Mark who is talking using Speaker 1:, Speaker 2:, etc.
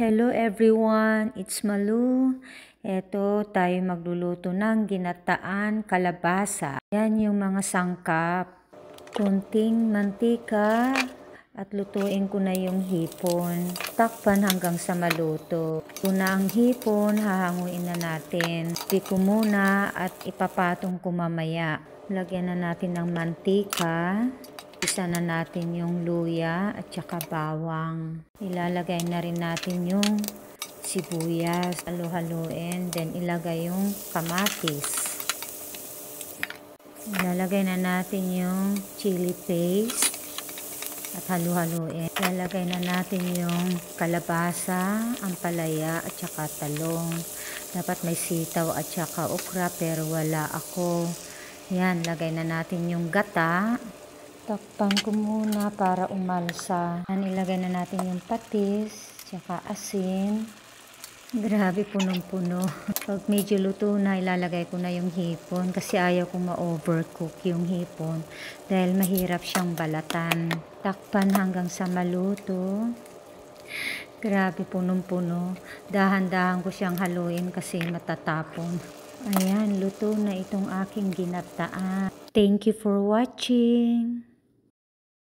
Speaker 1: Hello everyone, it's Malu. Eto, tayo magluluto ng ginataan kalabasa. Yan yung mga sangkap. Kunting mantika at lutuin ko na yung hipon. Takpan hanggang sa maluto. Ito na ang hipon, hahanguin na natin. Di ko muna at ipapatong ko mamaya. Lagyan na natin ng mantika. Isa na natin yung luya at saka bawang. Ilalagay na rin natin yung sibuyas. Halo-haluin. Then ilagay yung kamatis. Ilalagay na natin yung chili paste. At halo-haluin. Ilalagay na natin yung kalabasa, ampalaya at saka talong. Dapat may sitaw at saka okra pero wala ako. Yan, lagay na natin yung gata. Takpan ko muna para umalsa. Ilagay na natin yung patis, tsaka asin. Grabe, punong-puno. Pag medyo luto na, ilalagay ko na yung hipon kasi ayaw kong ma-overcook yung hipon dahil mahirap siyang balatan. Takpan hanggang sa maluto. Grabe, punong-puno. Dahan-dahan ko siyang haluin kasi matatapon. Ayan, luto na itong aking ginataan. Thank you for watching.